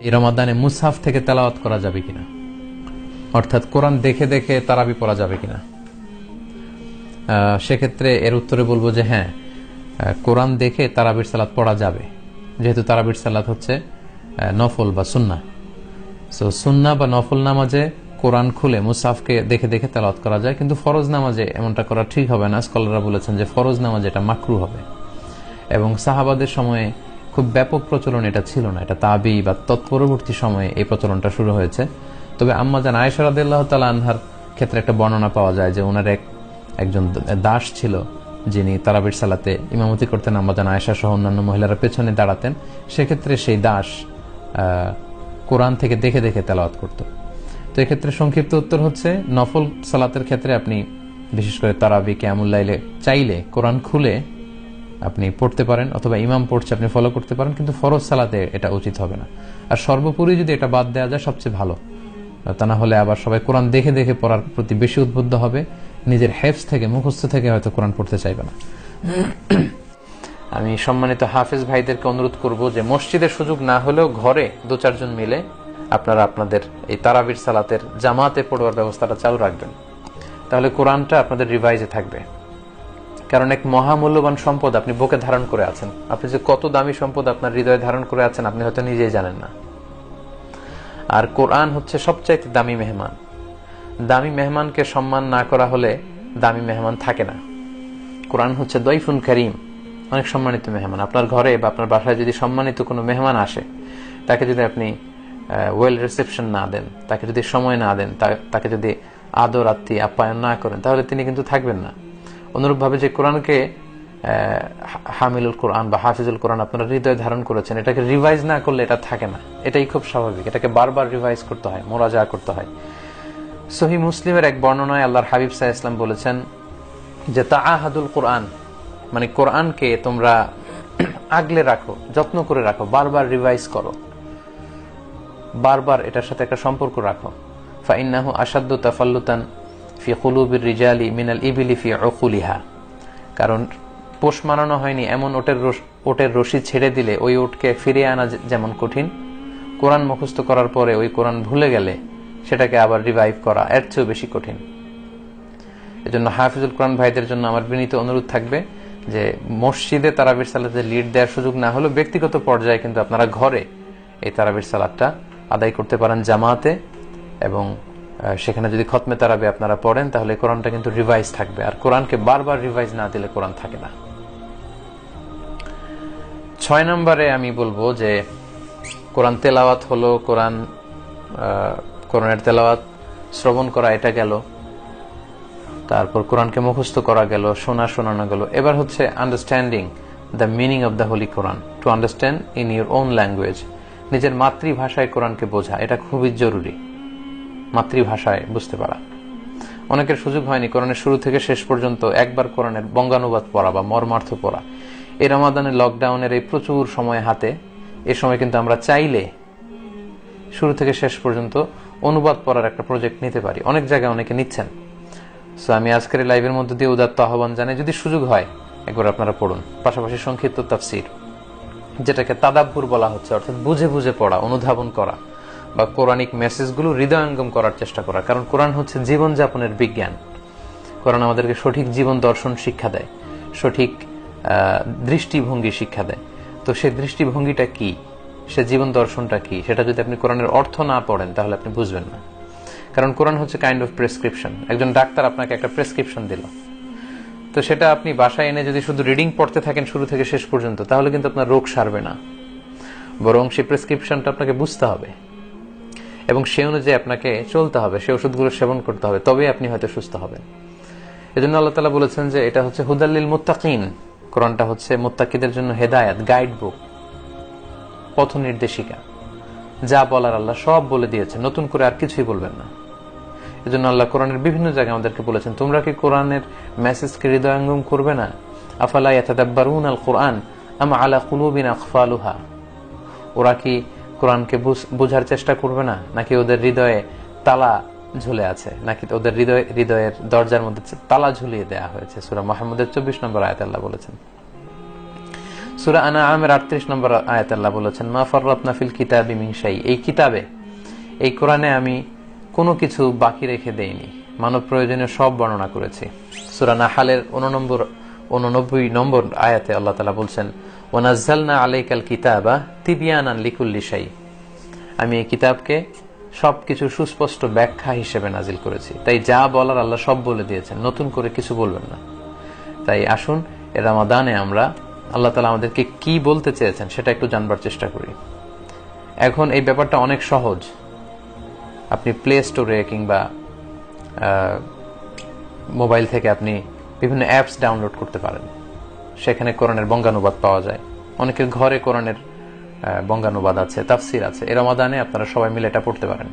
এই রমাদানে মুসহাফ থেকে তেলাওয়াত করা যাবে কিনা, অর্থাৎ কোরআন দেখে দেখে তারাবি পড়া যাবে কিনা। সেক্ষেত্রে এর উত্তরে বলবো যে হ্যাঁ, কোরআন দেখে তারাবির সালাত পড়া যাবে, যেহেতু তারাবির সালাত হচ্ছে নফল বা সুন্নাহ। সো সুন্নাহ বা নফল নামাজে কোরআন খুলে মুসহাফকে দেখে দেখে তেলাওয়াত করা যায়, কিন্তু ফরজ নামাজে এমনটা করা ঠিক হবে না। স্কলাররা বলেছেন যে ফরজ নামাজে এটা মাকরু হবে, এবং সাহাবাদের সময়ে খুব ব্যাপক প্রচলন এটা ছিল না, এটা তাবি বা তৎপরবর্তী সময়ে এই প্রচলনটা শুরু হয়েছে। তবে আম্মাজান আয়েশা রাদিয়াল্লাহু তাআলা আনহার ক্ষেত্রে একটা বর্ণনা পাওয়া যায় যে ওনার একজন দাস ছিল যিনি তারাবির সালাতে ইমামতি করতেন, আম্মাজান আয়েশা সহ অন্যান্য মহিলারা পেছনে দাঁড়াতেন। সেক্ষেত্রে সেই দাস কোরআন থেকে দেখে দেখে তেলাওয়াত করত। তো এক্ষেত্রে সংক্ষিপ্ত উত্তর হচ্ছে, নফল সালাতের ক্ষেত্রে আপনি বিশেষ করে তারাবি কিয়ামুল লাইলে চাইলে কোরআন খুলে আপনি পড়তে পারেন, অথবা ইমাম পড়ছে আপনি ফলো করতে পারেন, কিন্তু ফরজ সালাতে এটা উচিত হবে না। আর সর্বোপরি যদি এটা বাদ দেওয়া যায় সবচেয়ে ভালো, তা না হলে আবার সবাই কোরআন দেখে দেখে পড়ার প্রতি বেশি উদ্বুদ্ধ হবে, নিজের হেফজ থেকে মুখস্থ থেকে হয়তো কোরআন পড়তে চাইবে না। আমি সম্মানিত হাফেজ ভাইদেরকে অনুরোধ করব যে মসজিদের সুযোগ না হলেও ঘরে 2-4 জন মিলে আপনারা আপনাদের এই তারাবির সালাতের জামাতে পড়ার ব্যবস্থাটা চালু রাখবেন, তাহলে কোরআনটা আপনাদের রিভাইজে থাকবে। কারণ এক মহামূল্যবান সম্পদ আপনি বুকে ধারণ করে আছেন, আপনি যে কত দামি সম্পদ আপনার হৃদয়ে ধারণ করে আছেন আপনি হয়তো নিজেই জানেন না। আর কোরআন হচ্ছে সবচাইতে দামি মেহমান। দামি মেহমানকে সম্মান না করা হলে দামি মেহমান থাকে না। কোরআন হচ্ছে দয়ফুন কারীম, অনেক সম্মানিত মেহমান। আপনার ঘরে বা আপনার বাসায় যদি সম্মানিত কোনো মেহমান আসে, তাকে যদি আপনি ওয়েল রিসেপশন না দেন, তাকে যদি সময় না দেন, তাকে যদি আদর আপ্যায়ন না করেন, তাহলে তিনি কিন্তু থাকবেন না। অনুরূপভাবে যে কোরআনকে হামিলুল কোরআন বা হাফিজুল কোরআন আপনারা হৃদয়ে ধারণ করেছেন, এটাকে রিভাইজ না করলে এটা থাকে না। এটাই খুব স্বাভাবিক, এটাকে বারবার রিভাইজ করতে হয়, মোরাজা করতে হয়। সহিহ মুসলিমের এক বর্ণনায় আল্লাহর হাবিব সাল্লাল্লাহু আলাইহি ওয়াসাল্লাম বলেছেন যে তাআহাদুল কোরআন, মানে কোরআনকে তোমরা আগলে রাখো, যত্ন করে রাখো, বারবার রিভাইজ করো, বারবার এটার সাথে একটা সম্পর্ক রাখো। ফাইন্নাহু আশাদ্দু তাফাল্লুতান ফি কুলুবির রিজালি মিনাল ইবিলি ফি উকুলিহা, কারণ পোষ মানানো হয়নি এমন ওটের রশি ছেড়ে দিলে ওই ওটকে ফিরিয়ে আনা যেমন কঠিন, কোরআন মুখস্থ করার পরে ওই কোরআন ভুলে গেলে সেটাকে আবার রিভাইভ করা এর চেয়েও বেশি কঠিন। এজন্য হাফিজুল কোরআন ভাইদের জন্য আমার বিনীত অনুরোধ থাকবে যে মসজিদে তারাবির সালাতে লিড দেওয়ার সুযোগ না হলেও ব্যক্তিগত পর্যায়ে কিন্তু আপনারা ঘরে এই তারাবির সালাতটা আদায় করতে পারেন জামাতে, এবং সেখানে যদি খতমে তারাবি আপনারা পড়েন তাহলে কোরআনটা কিন্তু রিভাইজ থাকবে। আর কোরআনকে বারবার রিভাইজ না দিলে কোরআন থাকে না। 6 নম্বরে আমি বলবো যে কোরআন তেলাওয়াত হলো, কোরআনের তেলাওয়াত শ্রবণ করা এটা গেল, তারপর কোরআনকে মুখস্থ করা গেল, শোনানো গেল। এবার হচ্ছে understanding the meaning of the Holi Quran, to understand in your own language. নিজের মাতৃভাষায় কোরআনকে বোঝা এটা খুবই জরুরি, মাতৃভাষায় বুঝতে পারা। অনেকের সুযোগ হয়নি কোরআনের শুরু থেকে শেষ পর্যন্ত একবার কোরআনের বঙ্গানুবাদ পড়া বা মর্মার্থ পড়া। এই রমাদানের লকডাউনের এই প্রচুর সময় হাতে, এ সময় কিন্তু আমরা চাইলে শুরু থেকে শেষ পর্যন্ত অনুবাদ পড়ার একটা প্রজেক্ট নিতে পারি। অনেক জায়গায় অনেকে নিচ্ছেন। সো আমি আজকের লাইভের মধ্যে দিয়ে উদাত্ত আহ্বান জানাই, যদি সুযোগ হয় একবার আপনারা পড়ুন। পাশাপাশি সংক্ষিপ্ত তাফসীর, যেটাকে তাদাব্বুর বলা হচ্ছে, অর্থাৎ বুঝে বুঝে পড়া, অনুধাবন করা, বা কোরআনিক মেসেজগুলো হৃদয়ঙ্গম করার চেষ্টা করা। কারণ কোরআন হচ্ছে জীবনযাপনের বিজ্ঞান। কোরআন আমাদেরকে সঠিক জীবন দর্শন শিক্ষা দেয়, সঠিক দৃষ্টিভঙ্গি শিক্ষা দেয়। তো সেই দৃষ্টিভঙ্গিটা কি, সে জীবন দর্শনটা কি, সেটা যদি আপনি কোরআনের অর্থ না পড়েন তাহলে আপনি বুঝবেন না। কারণ কোরআন হচ্ছে কাইন্ড অফ প্রেসক্রিপশন। একজন ডাক্তার আপনাকে একটা প্রেসক্রিপশন দিল, তো সেটা আপনি বাসায় এনে যদি শুধু রিডিং পড়তে থাকেন শুরু থেকে শেষ পর্যন্ত, তাহলে কিন্তু আপনার রোগ সারবে না। বরং সেই প্রেসক্রিপশনটা আপনাকে বুঝতে হবে এবং সে অনুযায়ী আপনাকে চলতে হবে, সে ওষুধগুলো সেবন করতে হবে, তবেই আপনি হয়তো সুস্থ হবেন। এজন্য আল্লাহ তাআলা বলেছেন যে এটা হচ্ছে হুদাল লিল মুত্তাকিন। কোরআনটা হচ্ছে মুত্তাকিদের জন্য হেদায়েত, গাইড বুক, পথ নির্দেশিকা। যা বলার আল্লাহ সব বলে দিয়েছে, নতুন করে আর কিছুই বলবেন না। এজন্য আল্লাহ কোরআনের বিভিন্ন জায়গায় আমাদেরকে বলেছেন, তোমরা কি কোরআনের মেসেজকে হৃদয়ঙ্গম করবে না? আফালা ইয়াতাদাব্বারুনাল কোরআন আম আলা কুলুবিন আকফালুহা। ওরা কি কোরআনকে বোঝার চেষ্টা করবে না, নাকি ওদের হৃদয়ে তালা ঝুলে আছে, নাকি ওদের হৃদয়ের দরজার মধ্যে তালা ঝুলিয়ে দেয়া হয়েছে? সূরা মুহাম্মদের 24 নম্বর আয়াতে আল্লাহ বলেছেন। সূরা আনআমের 38 নম্বর আয়াতে আল্লাহ বলেছেন, মা ফাররাতনা ফিল কিতাবি মিন শাই, এই কিতাবে, এই কোরআনে আমি কোনো কিছু বাকি রেখে দেইনি, মানব প্রয়োজনীয় সব বর্ণনা করেছি। সূরা নাহলের 89 নম্বর আয়াতে আল্লাহ তাআলা বলছেন, ওয়া নাযালনা আলাইকাল কিতাবা তিবয়ানান লিকুল্লি শাই, আমি এই কিতাবকে সবকিছু সুস্পষ্ট ব্যাখ্যা হিসেবে নাজিল করেছি। তাই যা বলার আল্লাহ সব বলে দিয়েছেন, নতুন করে কিছু বলবেন না। তাই আসুন এই রমাদানে আমরা আল্লাহ তাআলা আমাদেরকে কি বলতে চেয়েছেন সেটা একটু জানবার চেষ্টা করি। এখন এই ব্যাপারটা অনেক সহজ। আপনি প্লে স্টোরে কিংবা মোবাইল থেকে আপনি বিভিন্ন অ্যাপস ডাউনলোড করতে পারেন, সেখানে কোরআনের বঙ্গানুবাদ পাওয়া যায়। অনেকের ঘরে কোরআনের বঙ্গানুবাদ আছে, তাফসির আছে। এই রমাদানে আপনারা সবাই মিলে এটা পড়তে পারেন।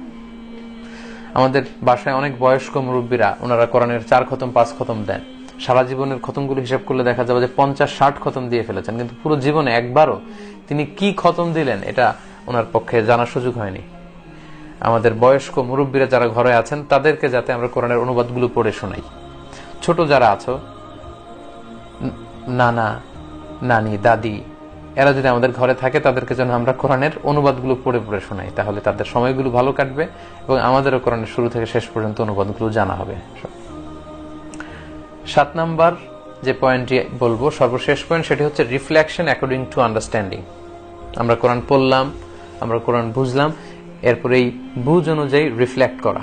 আমাদের বাসায় অনেক বয়স্ক মুরব্বীরা, ওনারা কোরআনের 4 খতম 5 খতম দেন। সারা জীবনের খতমগুলো হিসাব করলে দেখা যাবে যে 50-60 খতম দিয়ে ফেলেছেন, কিন্তু পুরো জীবনে একবারও তিনি কি খতম দিলেন এটা ওনার পক্ষে জানার সুযোগ হয়নি। আমাদের বয়স্ক মুরব্বীরা যারা ঘরে আছেন তাদেরকে যাতে আমরা কোরআনের অনুবাদগুলো পড়ে শোনাই। ছোট যারা আছো, নানা নানি দাদি, এরা যদি আমাদের ঘরে থাকে তাদেরকে যেন আমরা কোরআনের অনুবাদগুলো পড়ে পড়ে শোনাই, তাহলে তাদের সময়গুলো ভালো কাটবে এবং আমাদেরও কোরআনের শুরু থেকে শেষ পর্যন্ত অনুবাদগুলো জানা হবে। 7 নাম্বার যে পয়েন্টটি বলবো, সর্বশেষ পয়েন্ট, সেটি হচ্ছে রিফ্লেকশন অ্যাকর্ডিং টু আন্ডারস্ট্যান্ডিং। আমরা কোরআন পড়লাম, আমরা কোরআন বুঝলাম, এরপর এই বুঝ অনুযায়ী রিফ্লেক্ট করা।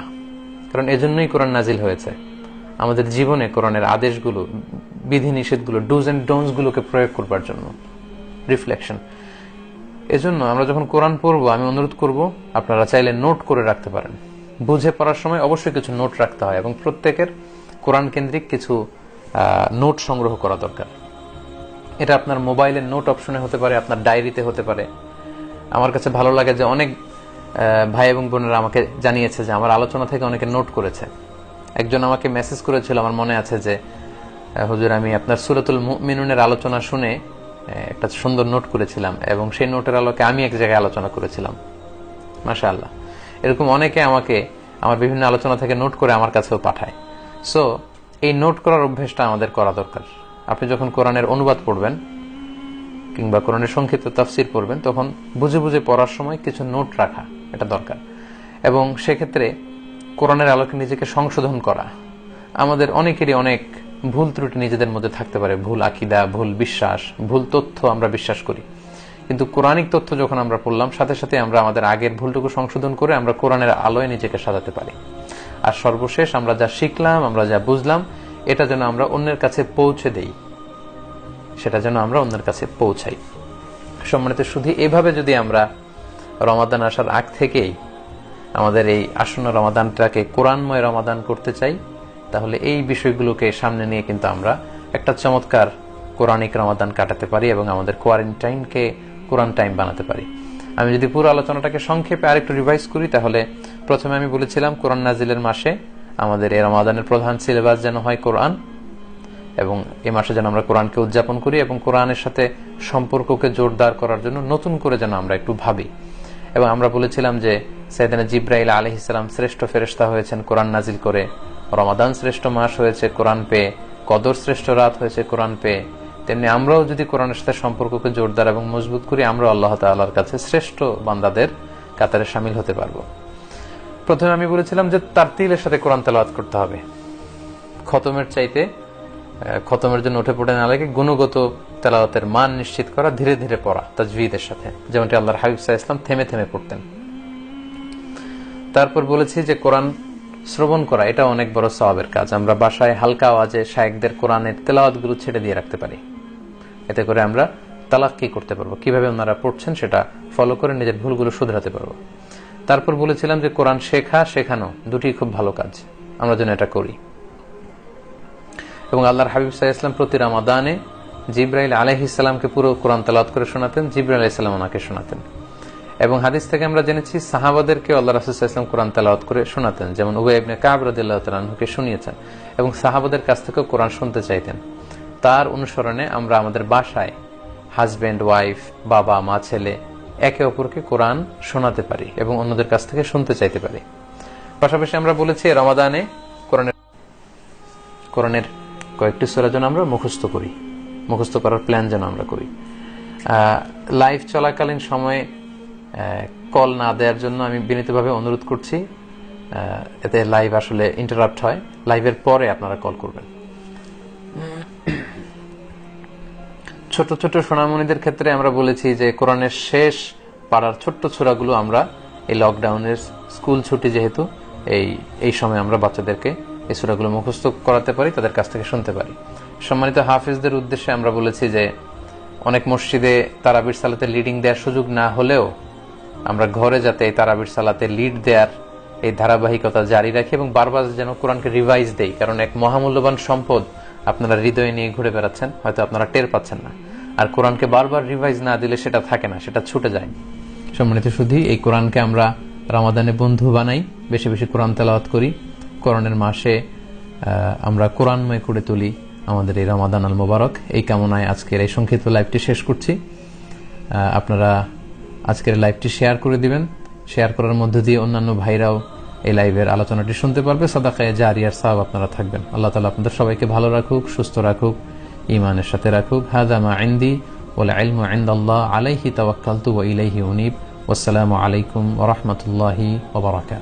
কারণ এজন্যই কোরআন নাজিল হয়েছে, আমাদের জীবনে কোরআনের আদেশগুলো, বিধিনিষেধগুলো, ডুজ এন্ড ডোন্টস গুলোকে প্রয়োগ করবার জন্য। রিফ্লেকশন। এজন্য আমরা যখন কোরআন পড়বো, আমি অনুরোধ করব আপনারা চাইলে নোট করে রাখতে পারেন। বুঝে পড়ার সময় অবশ্যই কিছু নোট রাখতে হয় এবং প্রত্যেকের কোরআন কেন্দ্রিক কিছু নোট সংগ্রহ করা দরকার। এটা আপনার মোবাইলের নোট অপশনে হতে পারে, আপনার ডায়েরিতে হতে পারে। আমার কাছে ভালো লাগে যে অনেক ভাই এবং বোনেরা আমাকে জানিয়েছে যে আমার আলোচনা থেকে অনেকে নোট করেছে। একজন আমাকে মেসেজ করেছিল, আমার মনে আছে যে হুজুর, আমি আপনার সূরাতুল মুমিনুনের আলোচনা শুনে একটা সুন্দর নোট করেছিলাম এবং সেই নোটের আলোকে আমি এক জায়গায় আলোচনা করেছিলাম। মাশাআল্লাহ। এরকম অনেকে আমাকে আমার বিভিন্ন আলোচনা থেকে নোট করে আমার কাছেও পাঠায়। সো এই নোট করার অভ্যেসটা আমাদের করা দরকার। আপনি যখন কোরআনের অনুবাদ পড়বেন কিংবা কোরআনের সংক্ষিপ্ত তাফসির পড়বেন, তখন বুঝে বুঝে পড়ার সময় কিছু নোট রাখা এটা দরকার। এবং সেক্ষেত্রে কোরআনের আলোকে নিজেকে সংশোধন করা। আমাদের অনেকেরই অনেক ভুল ত্রুটি নিজেদের মধ্যে থাকতে পারে, ভুল আকীদা, ভুল বিশ্বাস, ভুল তথ্য আমরা বিশ্বাস করি। কিন্তু কোরআনিক তথ্য যখন আমরা পড়লাম, সাথে সাথে আমরা আমাদের আগের ভুলটুকু সংশোধন করে আমরা কোরআনের আলোয় নিজেকে সাজাতে পারি। আর সর্বশেষ আমরা যা শিখলাম, আমরা যা বুঝলাম, এটা যেন আমরা অন্যের কাছে পৌঁছে দেই, সেটা যেন আমরা অন্যের কাছে পৌঁছাই। সম্মানিত শুধু এভাবে যদি আমরা রমাদান আসার আগ থেকেই আমাদের এই আসন্ন রমাদানটাকে কোরআনময় রমাদান করতে চাই, তাহলে এই বিষয়গুলোকে সামনে নিয়ে কিন্তু আমরা একটা চমৎকার কোরআনিক রমাদান কাটাতে পারি এবং আমাদের কোয়ারেন্টাইনকে কোরআন টাইম বানাতে পারি। আমি যদি পুরো আলোচনাটাকে সংক্ষেপে আরেকটু রিভাইজ করি, তাহলে প্রথমে আমি বলেছিলাম কোরআন নাজিলের মাসে আমাদের এই রমাদানের প্রধান সিলেবাস যেন হয় কোরআন, এবং এই মাসে যেন আমরা কোরআনকে উদযাপন করি এবং কোরআনের সাথে সম্পর্ককে জোরদার করার জন্য নতুন করে যেন আমরা একটু ভাবি। এবং আমরা বলেছিলাম যে সাইয়েদনা জিবরাইল আলাইহিস সালাম শ্রেষ্ঠ ফেরেশতা হয়েছেন কোরআন নাজিল করে, রমাদান শ্রেষ্ঠ মাস হয়েছে কোরআন পেয়ে, কদর শ্রেষ্ঠ রাত হয়েছে কোরআন পেয়ে। তেমনি আমরাও যদি কোরআনের সাথে সম্পর্ককে জোরদার এবং মজবুত করি, আমরা আল্লাহ তাআলার কাছে শ্রেষ্ঠ বান্দাদের কাতারে শামিল হতে পারবো। প্রথমে আমি বলেছিলাম যে তারতিলের সাথে কোরআন তেলাওয়াত করতে হবে। খতমের চাইতে, খতমের জন্য উঠে পড়ে না লাগে, গুণগত তেলাওয়াতের মান নিশ্চিত করা, ধীরে ধীরে পড়া তাজভিদের সাথে, যেমনটি আল্লাহর হাবিব সাল্লাল্লাহু আলাইহি ওয়াসাল্লাম থেমে থেমে পড়তেন। তারপর বলেছি যে কোরআন শ্রবণ করা এটা অনেক বড় সওয়াবের কাজ। আমরা বাসায় হালকা আওয়াজে শায়েখদের কোরআনের তেলাওয়াতগুলো ছেড়ে দিয়ে রাখতে পারি। এতে করে আমরা তালাক্কি করতে পারবো, কিভাবে ওনারা পড়ছেন সেটা ফলো করে নিজের ভুলগুলো শুধরাতে পারবো। তারপর বলেছিলাম যে কোরআন শেখা, শেখানো দুটি খুব ভালো কাজ, আমরা যেন এটা করি। এবং আল্লাহর হাবিব সাল্লাল্লাহু আলাইহি ওয়াসাল্লাম প্রতি রমাদানে জিবরাইল আলাইহিস সালামকে পুরো কোরআন তেলাওয়াত করে শোনাতেন, জিবরাইল আলাইহিস সালাম ওনাকে শোনাতেন। এবং হাদিস থেকে আমরা জেনেছি সাহাবাদেরকে আল্লাহ রাসূল সাল্লাল্লাহু আলাইহি ওয়াসাল্লাম কোরআন তেলাওয়াত করে শোনাতেন, যেমন উবাই ইবনে কাব রাদিয়াল্লাহু তাআলা আনহুকে শুনিয়েছেন এবং সাহাবাদের কাছ থেকে কোরআন শুনতে চাইতেন। তার অনুসরণে আমরা আমাদের বাসায় হাজবেন্ড ওয়াইফ, বাবা মা ছেলে একে অপরকে কোরআন শোনাতে পারি এবং অন্যদের কাছ থেকে শুনতে চাইতে পারি। পাশাপাশি আমরা বলেছি রমাদানে কোরআনের কয়েকটি সূরা যেন আমরা মুখস্থ করি, মুখস্থ করার প্ল্যান যেন আমরা করি। লাইভ চলাকালীন সময়ে কল না দেওয়ার জন্য আমি বিনীতভাবে অনুরোধ করছি, এতে লাইভ আসলে ইন্টারাপ্ট হয়। লাইভের পরে আপনারা কল করবেন। ছোট ছোট সোনামণিদের ক্ষেত্রে আমরা বলেছি যে কোরআনের শেষ পাড়ার ছোট্ট সূরাগুলো আমরা এই লকডাউনের স্কুল ছুটি যেহেতু এই সময় আমরা বাচ্চাদেরকে এই সূরাগুলো মুখস্থ করাতে পারি, তাদের কাছ থেকে শুনতে পারি। সম্মানিত হাফেজদের উদ্দেশ্যে আমরা বলেছি যে অনেক মসজিদে তারাবির সালাতে লিডিং দেওয়ার সুযোগ না হলেও আমরা ঘরে যাতে এই তারাবির সালাতে লিড দেওয়ার এই ধারাবাহিকতা জারি রাখি এবং বারবার যেন কোরআনকে রিভাইজ দেই, কারণ এক মহামূল্যবান সম্পদ আপনারা হৃদয়ে নিয়ে ঘুরে বেড়াচ্ছেন, হয়তো আপনারা টের পাচ্ছেন না। আর কোরআনকে বারবার রিভাইজ না দিলে সেটা থাকে না, সেটা ছুটে যায়। সম্মানিত শুধু এই কোরআনকে আমরা রমাদানে বন্ধু বানাই, বেশি বেশি কোরআন তেলাওয়াত করি, কোরআনের মাসে আমরা কোরআনময় করে তুলি আমাদের এই রমাদান আল মোবারক। এই কামনায় আজকের এই সংক্ষিপ্ত লাইভটি শেষ করছি। আপনারা আজকের লাইভটি শেয়ার করে দিবেন, শেয়ার করার মধ্য দিয়ে অন্যান্য ভাইরাও এই লাইভের আলোচনাটি শুনতে পারবে। সাদাকায়ে জারিয়ার সাওয়াব আপনারা থাকবেন। আল্লাহ তাআলা আপনাদের সবাইকে ভালো রাখুক, সুস্থ রাখুক, ঈমানের সাথে রাখুক। হাযা মা ইনদি ওয়াল ইলমু ইনদাল্লাহ আলাইহি তাওয়াক্কালতু ওয়া ইলাইহি উনীব। ওয়াসসালামু আলাইকুম ওয়া রাহমাতুল্লাহি ওয়া বারাকাতুহু।